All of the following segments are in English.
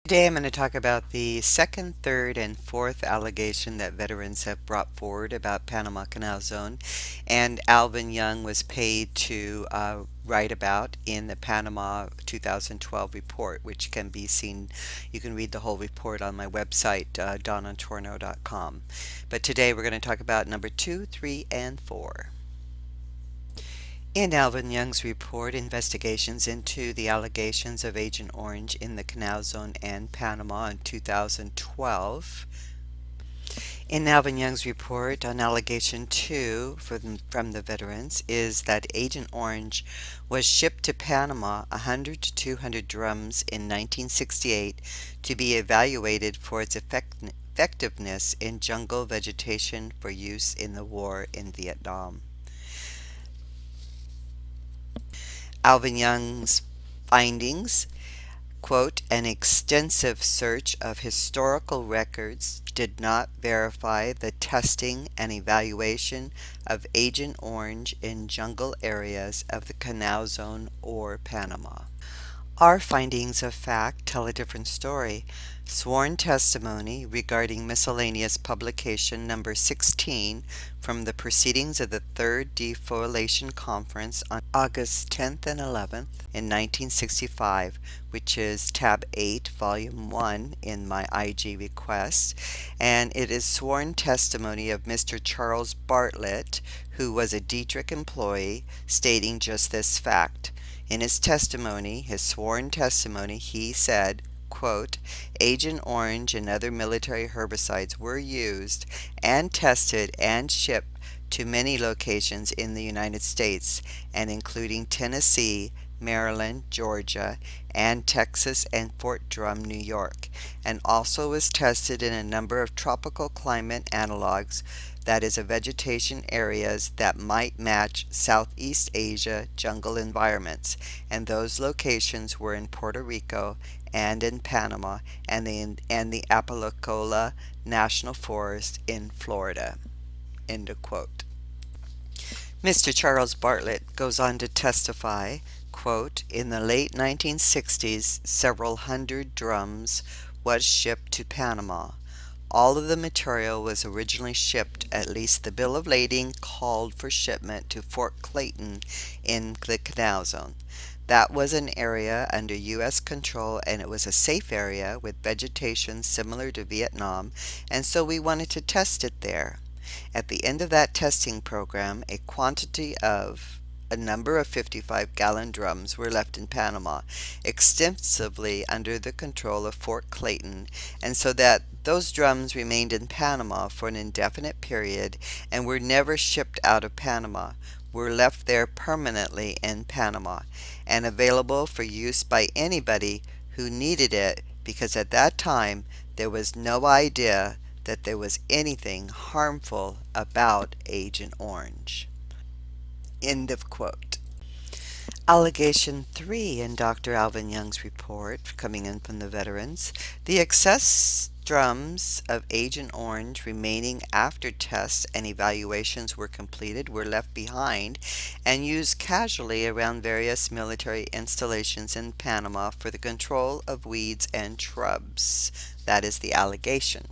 Today I'm going to talk about the second, third, and fourth allegation that veterans have brought forward about Panama Canal Zone, and Alvin Young was paid to write about in the Panama 2012 report, which can be seen. You can read the whole report on my website, donnatornoe.com. But today we're going to talk about number 2, 3, and 4. In Alvin Young's report, Investigations into the Allegations of Agent Orange in the Canal Zone and Panama in 2012. In Alvin Young's report on Allegation 2 from the veterans is that Agent Orange was shipped to Panama 100 to 200 drums in 1968 to be evaluated for its effectiveness in jungle vegetation for use in the war in Vietnam. Alvin Young's findings, quote, an extensive search of historical records did not verify the testing and evaluation of Agent Orange in jungle areas of the Canal Zone or Panama. Our findings of fact tell a different story. Sworn testimony regarding miscellaneous publication number 16 from the proceedings of the Third Defoliation Conference on August 10th and 11th in 1965, which is tab 8, volume 1 in my IG request, and it is sworn testimony of Mr. Charles Bartlett, who was a Detrick employee, stating just this fact. In his testimony, his sworn testimony, he said, quote, Agent Orange and other military herbicides were used and tested and shipped to many locations in the United States, and including Tennessee, Maryland, Georgia, and Texas and Fort Drum, New York, and also was tested in a number of tropical climate analogs, that is, vegetation areas that might match Southeast Asia jungle environments, and those locations were in Puerto Rico and in Panama and the Apalachicola National Forest in Florida. End of quote. Mr. Charles Bartlett goes on to testify, quote, in the late 1960s, several hundred drums was shipped to Panama. All of the material was originally shipped, at least the bill of lading called for shipment to Fort Clayton in the Canal Zone. That was an area under U.S. control, and it was a safe area with vegetation similar to Vietnam, and so we wanted to test it there. At the end of that testing program, a number of 55-gallon drums were left in Panama, extensively under the control of Fort Clayton, and so that those drums remained in Panama for an indefinite period and were never shipped out of Panama, were left there permanently in Panama, and available for use by anybody who needed it, because at that time there was no idea that there was anything harmful about Agent Orange. End of quote. Allegation 3 in Dr. Alvin Young's report, coming in from the veterans, the excess drums of Agent Orange remaining after tests and evaluations were completed were left behind and used casually around various military installations in Panama for the control of weeds and shrubs. That is the allegation,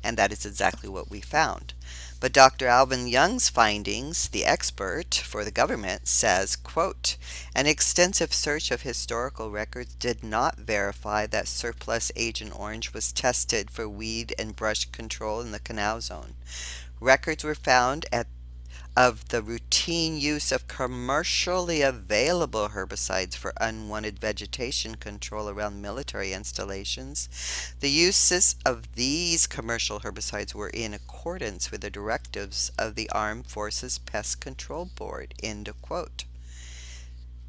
and that is exactly what we found. But Dr. Alvin Young's findings, the expert for the government, says, quote, an extensive search of historical records did not verify that surplus Agent Orange was tested for weed and brush control in the Canal Zone. Records were found of the routine use of commercially available herbicides for unwanted vegetation control around military installations. The uses of these commercial herbicides were in accordance with the directives of the Armed Forces Pest Control Board. End of quote.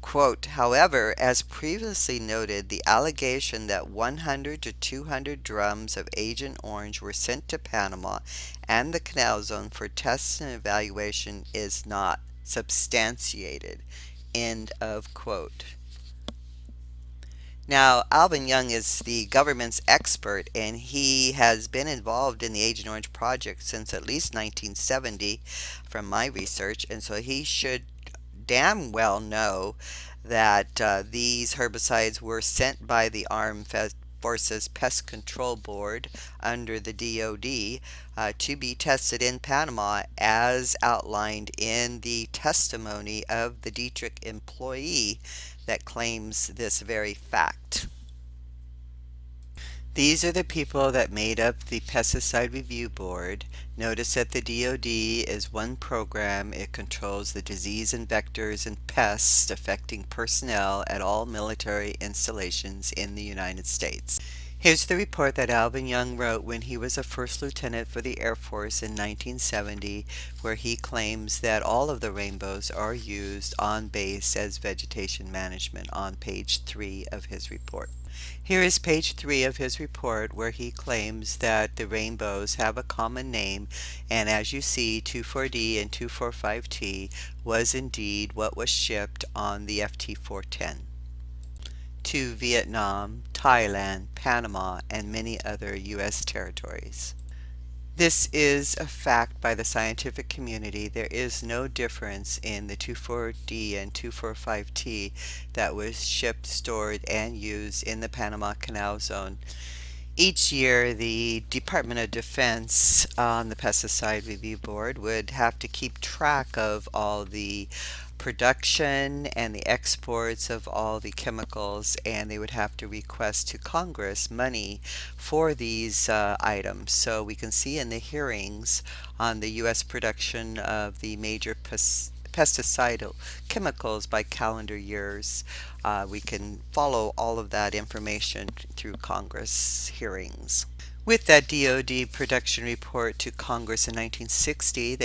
Quote, however, as previously noted, the allegation that 100 to 200 drums of Agent Orange were sent to Panama and the Canal Zone for tests and evaluation is not substantiated. End of quote. Now, Alvin Young is the government's expert, and he has been involved in the Agent Orange project since at least 1970 from my research, and so he should damn well know that these herbicides were sent by the armed Forces Pest Control Board under the DoD to be tested in Panama as outlined in the testimony of the Detrick employee that claims this very fact. These are the people that made up the Pesticide Review Board. Notice that the DoD is one program. It controls the disease and vectors and pests affecting personnel at all military installations in the United States. Here's the report that Alvin Young wrote when he was a first lieutenant for the Air Force in 1970, where he claims that all of the rainbows are used on base as vegetation management on page 3 of his report. Here is page 3 of his report, where he claims that the rainbows have a common name, and as you see, 24D and 245T was indeed what was shipped on the FT-410 to Vietnam, Thailand, Panama, and many other U.S. territories. This is a fact by the scientific community. There is no difference in the 24D and 245T that was shipped, stored, and used in the Panama Canal Zone. Each year, the Department of Defense on the Pesticide Review Board would have to keep track of all the production and the exports of all the chemicals, and they would have to request to Congress money for these items. So we can see in the hearings on the U.S. production of the major pesticidal chemicals by calendar years. We can follow all of that information through Congress hearings. With that DoD production report to Congress in 1960,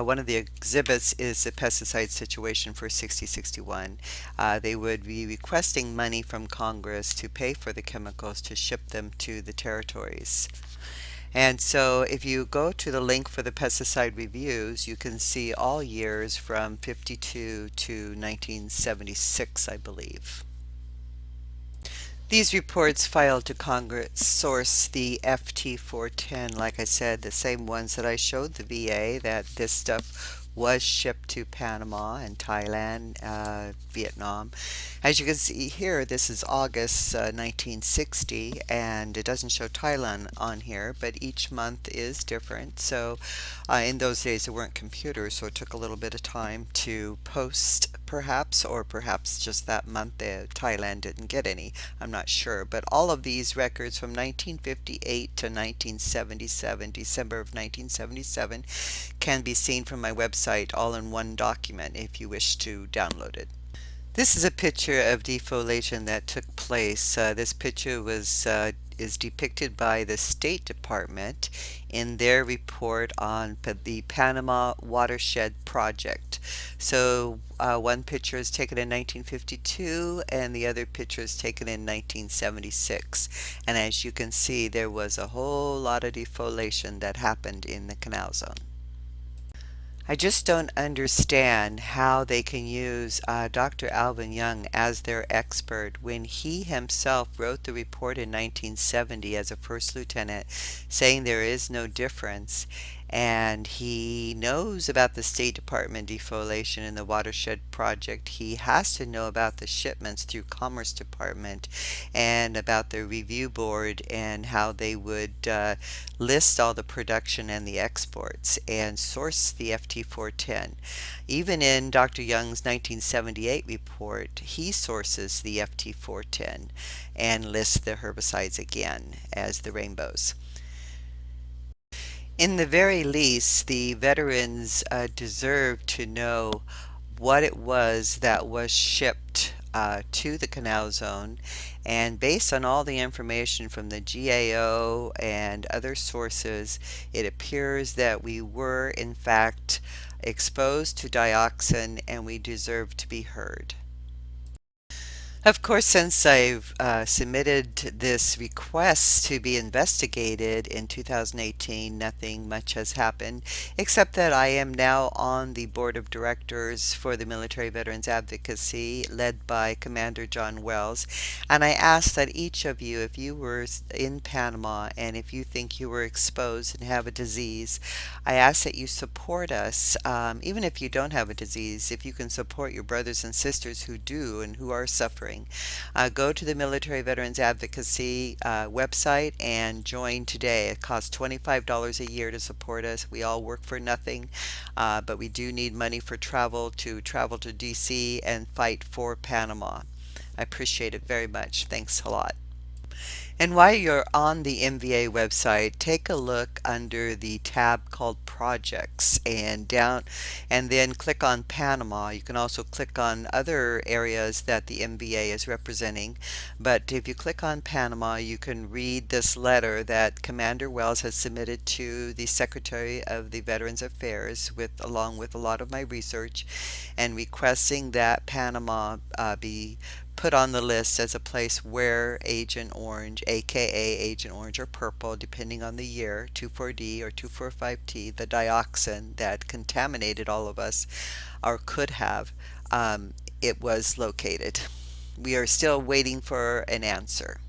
one of the exhibits is the pesticide situation for 6061. They would be requesting money from Congress to pay for the chemicals to ship them to the territories. And so if you go to the link for the pesticide reviews, you can see all years from 52 to 1976, I believe. These reports filed to Congress source the FT-410, like I said, the same ones that I showed the VA, that this stuff was shipped to Panama and Thailand, Vietnam. As you can see here, this is August 1960, and it doesn't show Thailand on here, but each month is different. So in those days there weren't computers, so it took a little bit of time to post, perhaps, or perhaps just that month Thailand didn't get any. I'm not sure, but all of these records from 1958 to 1977, December of 1977, can be seen from my website all in one document if you wish to download it. This is a picture of defoliation that took place. This picture is depicted by the State Department in their report on the Panama Watershed Project. So one picture is taken in 1952 and the other picture is taken in 1976. And as you can see, there was a whole lot of defoliation that happened in the Canal Zone. I just don't understand how they can use Dr. Alvin Young as their expert when he himself wrote the report in 1970 as a first lieutenant saying there is no difference, and he knows about the State Department defoliation and the watershed project. He has to know about the shipments through Commerce Department and about the review board and how they would list all the production and the exports and source the FT-410. Even in Dr. Young's 1978 report, he sources the FT-410 and lists the herbicides again as the rainbows. In the very least, the veterans deserve to know what it was that was shipped to the Canal Zone, and based on all the information from the GAO and other sources, it appears that we were in fact exposed to dioxin and we deserve to be heard. Of course, since I've submitted this request to be investigated in 2018, nothing much has happened, except that I am now on the board of directors for the Military Veterans Advocacy, led by Commander John Wells. And I ask that each of you, if you were in Panama and if you think you were exposed and have a disease, I ask that you support us, even if you don't have a disease, if you can support your brothers and sisters who do and who are suffering. doing. Go to the Military Veterans Advocacy website and join today. It costs $25 a year to support us. We all work for nothing, but we do need money for travel to DC and fight for Panama. I appreciate it very much. Thanks a lot. And while you're on the MVA website, take a look under the tab called Projects and then click on Panama. You can also click on other areas that the MVA is representing. But if you click on Panama, you can read this letter that Commander Wells has submitted to the Secretary of the Veterans Affairs along with a lot of my research, and requesting that Panama be put on the list as a place where Agent Orange, aka Agent Orange or Purple, depending on the year, 24D or 245T, the dioxin that contaminated all of us or could have, it was located. We are still waiting for an answer.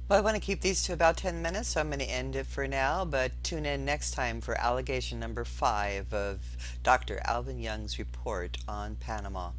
Well, I want to keep these to about 10 minutes, so I'm going to end it for now, but tune in next time for allegation number 5 of Dr. Alvin Young's report on Panama.